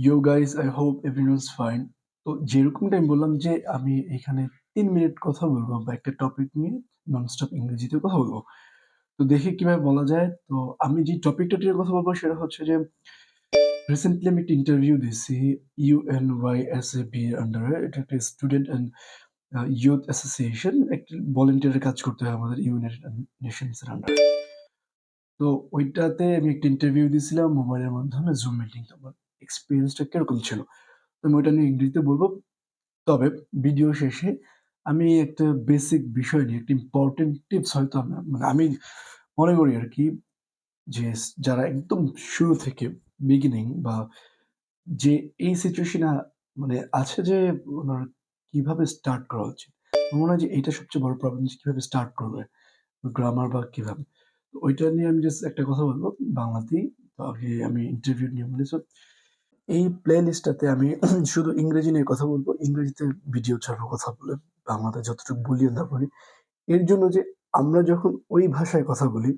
Yo guys, I hope everyone's fine. তো যেরকমটা আমি বললাম যে আমি এখানে ৩ মিনিট কথা বলবো বা একটা টপিক নিয়ে ননস্টপ ইংরেজিতে কথা বলবো। তো দেখি কিভাবে বলা যায়। তো আমি যে টপিকটা নিয়ে কথা বলবো সেটা হচ্ছে যে রিসেন্টলি আমি একটা ইন্টারভিউ দিছি UNYSAB এর আন্ডারে। এটা একটা স্টুডেন্ট অ্যান্ড ইউথ অ্যাসোসিয়েশন। একটা ভলান্টিয়ারের কাজ করতে হয় আমাদের ইউনাইটেড নেশনস এর আন্ডারে। তো ওইটাতে আমি একটা ইন্টারভিউ দিছিলাম মোবাইলের মাধ্যমে জুম মিটিং। তো আমার এক্সপেরিয়েন্সটা কিরকম ছিল? তো আমি ওইটা নিয়ে ইংরেজিতে বলব। তবে ভিডিও শেষে আমি একটা বেসিক বিষয় নিয়ে একটা ইম্পোর্টেন্ট টিপস হয়তো মানে আমি মনে করি আরকি যে যারা একদম শুরু থেকে বিগিনিং বা যে এই সিচুয়েশন এ মানে আছে যে উনার কিভাবে স্টার্ট করা উচিত। আমার মনে হয় যে এইটা সবচেয়ে বড় প্রবলেম যে কিভাবে স্টার্ট করবে। গ্রামার বা কিভাবে। তো ওইটা নিয়ে আমি জাস্ট একটা কথা বলব বাংলাতেই। তো আগে আমি ইন্টারভিউ নিয়ে বলি। সো এই প্লেলিস্টটাতে আমি শুধু ইংরেজি নিয়ে কথা বলব। ইংরেজিতে ভিডিও ছাড়াও কথা বলে বাংলাতে যতটুকু বলি না বলি। এর জন্য যে আমরা যখন ওই ভাষায় কথা বলি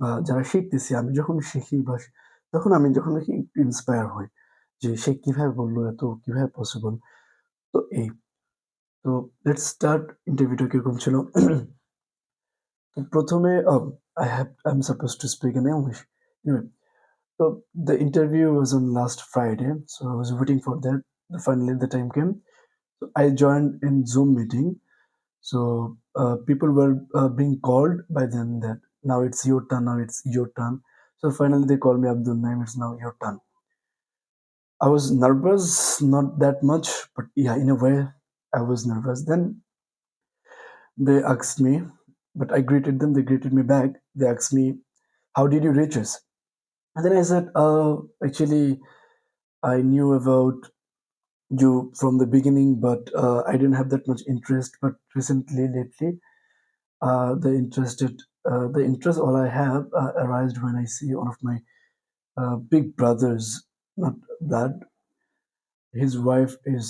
বা যারা শিখতেছি আমি যখন শিখি বা তখন আমি যখন দেখি একটু ইন্সপায়ার হই যে সে কিভাবে বলল এত কিভাবে পসিবল। তো এই তো লেটস স্টার্ট ইন্টারভিউটা কিরকম ছিল। তো ১ম এ I'm supposed to speak in English. Anyway, so the interview was on last Friday, so I was waiting for that. Finally, the time came. So I joined in Zoom meeting. So people were being called by them that now it's your turn, now it's your turn. So finally, they called me Abdul Naim. It's now your turn. I was nervous, not that much, but yeah, in a way, I was nervous. Then they asked me, but I greeted them. They greeted me back. They asked me, "How did you reach us?" And then I said, actually, I knew about you from the beginning, but I didn't have that much interest. But recently, lately, the interest all I have arose when I see one of my big brothers, not blood. His wife is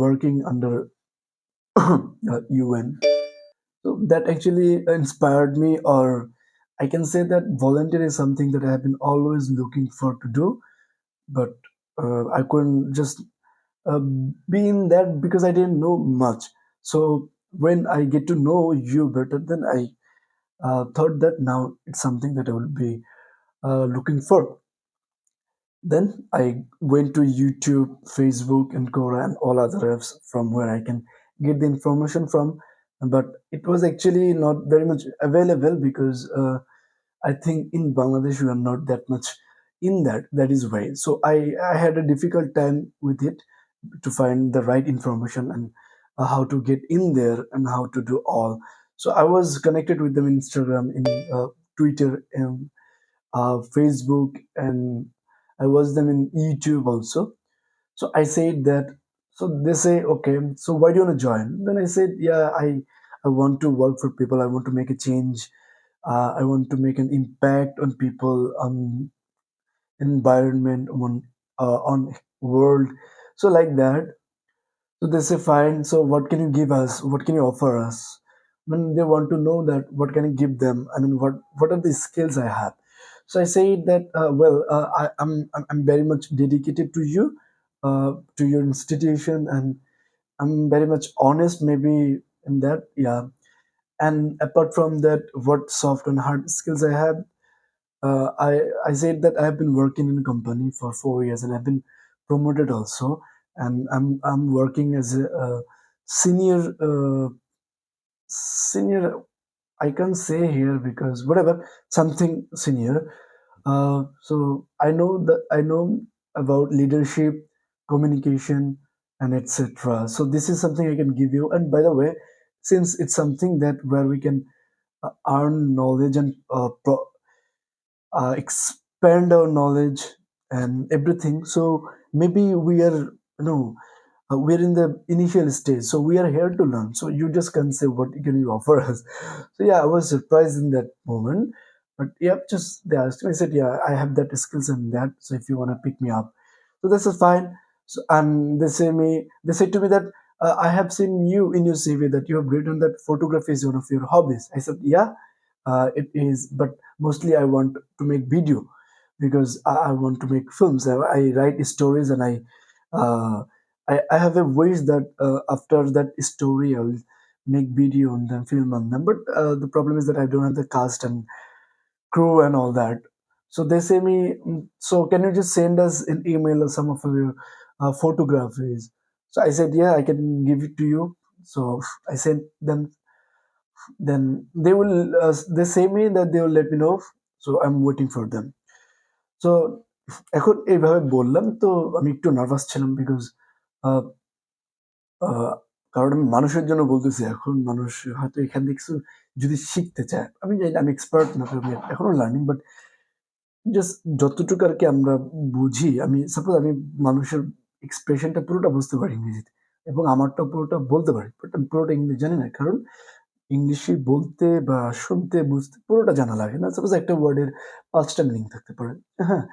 working under UN. So that actually inspired me, or I can say that volunteer is something that I have been always looking for to do, but I couldn't just be in that because I didn't know much. So when I get to know you better, then I thought that now it's something that I will be looking for. Then I went to YouTube, Facebook, and Quora, and all other apps from where I can get the information from. But it was actually not very much available because I think in Bangladesh we are not that much in that. That is why. So I had a difficult time with it to find the right information and how to get in there and how to do all. So I was connected with them in Instagram, in Twitter, and Facebook, and I watched them in YouTube also. So I said that. So they say, okay. So why do you want to join? Then I said, yeah, I want to work for people. I want to make a change. I want to make an impact on people, on environment, on world. So like that. So they say, fine. So what can you give us? What can you offer us? When they want to know that, what can I give them? I mean, what are the skills I have? So I say that, I'm very much dedicated to your institution, and I'm very much honest, maybe in that, yeah. And apart from that, what soft and hard skills I have, I said that I have been working in a company for 4 years and I've been promoted also, and I'm working as a senior senior. I can't say here because whatever, something senior. So I know about leadership, communication, and etc. So this is something I can give you. And by the way, since it's something that where we can earn knowledge and expand our knowledge and everything. So maybe we are, we're in the initial stage. So we are here to learn. So you just can say what can you offer us. So yeah, I was surprised in that moment. But yeah, just they asked me. I said, yeah, I have that skills and that. So if you want to pick me up, so this is fine. So and they say to me that I have seen you in your CV that you have written that photography is one of your hobbies. I said, yeah, it is, but mostly I want to make video. because I want to make films. I write stories, and uh, I have a wish that after that story, I'll make video on them, film on them. But the problem is that I don't have the cast and crew and all that. So they say me, so can you just send us an email or some of your photographies? So I said, yeah, I can give it to you. So I sent them. Then they say me that they will let me know. So I'm waiting for them. So এখন এইভাবে বললাম তো আমি একটু nervous ছিলাম because কারণ আমি মানুষের জন্য বলতেছি। এখন মানুষ হয়তো এখান থেকে কিছু যদি শিখতে চায়, আমি জানি না, আমি এক্সপার্ট না, আমি এখনো লার্নিং, বাট জাস্ট যতটুকু আর কি আমরা বুঝি, আমি সাপোজ আমি মানুষের এক্সপ্রেশনটা পুরোটা বুঝতে পারি ইংরেজিতে, এবং আমারটা পুরোটা বলতে পারি, বাট আমি পুরোটা ইংলিশ জানি না। কারণ ইংলিশে বলতে বা শুনতে বুঝতে পুরোটা জানা লাগে না। সাপোজ একটা ওয়ার্ডের ৫টা মিনিং থাকতে পারে। হ্যাঁ?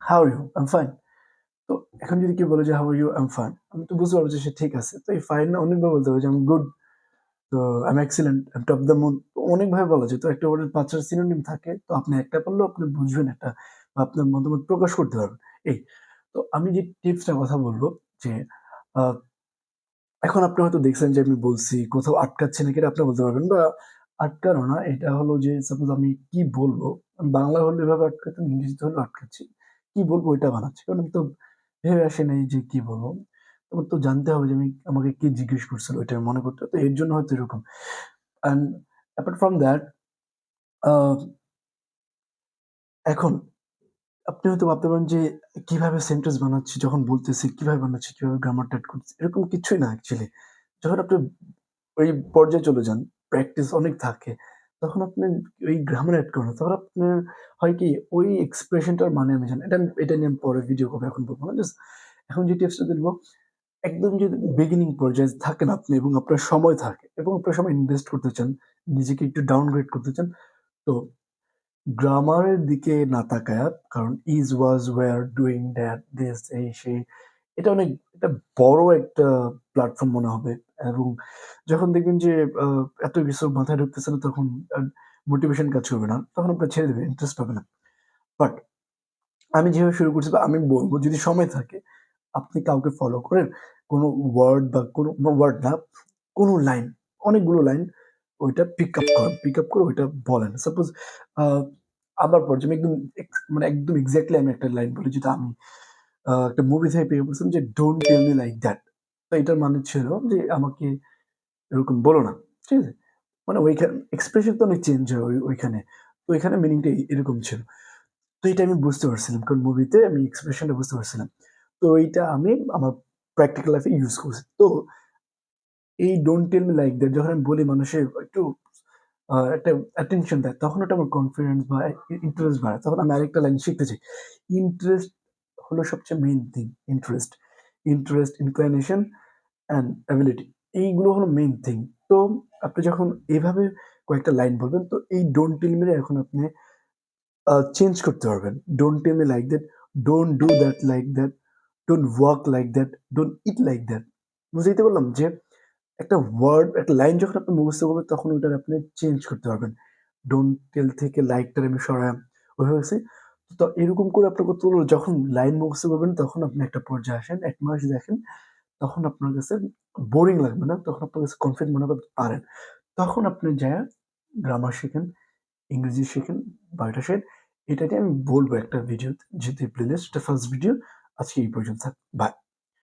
How are you? I am fine. তো এখন যদি কেউ বলে যে, "how are you?" "I am fine." আমি তো বুঝতে পারবো যে সে ঠিক আছে। তো এই ফাইন না অনেকভাবে বলতে হবে যে, "আই এম গুড।" তো "I am excellent." "I am top of the moon." অনেকভাবে বলা যায়। তো একটা ওয়ার্ডের ৫ টা সিনোনিম থাকে। তো আপনি একটা পারলেও আপনি বুঝবেন একটা, বা আপনার মতামত প্রকাশ করতে পারবেন। এই। তো আমি যে টিপসটার কথা বলব যে, আ এখন আপনি হয়তো দেখছেন যে আমি বলছি, কোথাও আটকাচ্ছি নাকি এটা আপনি বলতে পারবেন, বা আটকানো না। এটা হলো যে সাপোজ আমি কি বলবো? বাংলা হলে এভাবে আটকাতাম, ইংরেজিতে হলেও আটকাচ্ছি। কি বলবো এটা বানাচ্ছি। কারণ আমি তো ভেবে আসি নাই যে কি বলবো। আমার তো জানতে হবে যে আমাকে কে জিজ্ঞেস করছিল ওইটা মনে করতে হবে। তো এর জন্য হয়তো এরকম। অ্যান্ড অ্যাপার্ট ফ্রম দ্যাট, আ এখন আপনি হয়তো ভাবতে পারেন যে কিভাবে সেন্টেন্স বানাচ্ছি, যখন বলতেছি কিভাবে বানাচ্ছি, কিভাবে গ্রামারটা এড করতেছি। এরকম কিছুই না অ্যাকচুয়ালি। যখন আপনি ওই পর্যায়ে চলে যান, প্র্যাকটিস অনেক থাকে। তখন আপনি ওই গ্রামার এড করেন না। তখন আপনার হয় কি, ওই এক্সপ্রেশনটার মানে আমি জানি। এটা নিয়ে আমি পরে ভিডিও করব, এখন বলব না। জাস্ট এখন যে টিপসটা দিব, একদম যদি বিগিনিং পর্যায়ে থাকেন আপনি এবং আপনার সময় থাকে এবং আপনার সময় ইনভেস্ট করতে চান, নিজেকে একটু ডাউনগ্রেড করতে চান, তো গ্রামারের দিকে না তাকায়া, কারণ is, was, were, doing, that, this, এই সেই, এটা অনেক, এটা বড় একটা প্ল্যাটফর্ম মনে হবে। এবং যখন দেখবেন যে আ এত কিছু মাথায় ঢুকতেছে না, তখন আ মোটিভেশন কাজ করবে না। তখন আপনার ছেড়ে দিবেন, ইন্টারেস্ট পাবে না। বাট আমি যেভাবে শুরু করছি, বা আমি বলব, যদি সময় থাকে, আপনি কাউকে ফলো করেন, কোনো ওয়ার্ড বা কোনো ওয়ার্ড না, কোনো লাইন, অনেকগুলো লাইন, ওইটা পিক আপ করেন। পিক আপ করে ওইটা বলেন। সাপোজ আ আমার পর্যায়ে আমি একদম মানে একদম এক্সাক্টলি আমি একটা লাইন বলি, যেটা আমি একটা মুভি থেকে পেয়ে বলছিলাম যে, "don't tell me like that." তো এটার মানে ছিল যে, আমাকে এরকম বলো না। ঠিক আছে? মানে এক্সপ্রেশন তো অনেক চেঞ্জ হয় ওইখানে। তো এখানে মিনিংটা এরকম ছিল। তো এটা আমি বুঝতে পারছিলাম। কারণ মুভিতে আমি এক্সপ্রেশনটা বুঝতে পারছিলাম। তো এইটা আমি আমার প্র্যাকটিক্যাল লাইফে ইউজ করছি। তো এই "don't tell me like that" যখন আমি বলি, মানুষের একটু একটা অ্যাটেনশন দেয়, তখন ওটা আমার কনফিডেন্স বা ইন্টারেস্ট বাড়ায়। তখন আমি আরেকটা লাইন শিখতে চাই। ইন্টারেস্ট হলো সবচেয়ে main thing. Inclination and ability, এইগুলো হলো মেইন থিং। তো আপনি যখন এভাবে কয়েকটা লাইন বলবেন, তো এই "ডোন্ট টেল মি" এখন আপনি চেঞ্জ করতে পারবেন। "Don't tell me like that", "don't do that like that", "don't walk like that", "don't eat like that". বুঝাইতে পারলাম যে একটা ওয়ার্ড, একটা লাইন যখন আপনি মুখস্থ করবেন, তখন ওইটার আপনি চেঞ্জ করতে পারবেন। "ডোন্ট টেল" থেকে লাইকটারে আমি সরায়া ওইভাবে গেছি। তো এরকম করে আপনার করতে হলো, যখন লাইন মুখস্থ করবেন, তখন আপনি একটা পর্যায়ে আসেন, ১ মাস দেখেন, তখন আপনার কাছে বোরিং লাগবে না। তখন আপনার কাছে কনফিডেন্ট মনে হবে আপনি পারেন। তখন আপনি যায়া গ্রামার শিখেন, ইংরেজি শিখেন বা এটা শেখেন। এটা নিয়ে আমি বলব একটা ভিডিওতে, যেহেতু প্লেলিস্ট, এটা ফার্স্ট ভিডিও। আজকে এই পর্যন্ত থাক। বাই।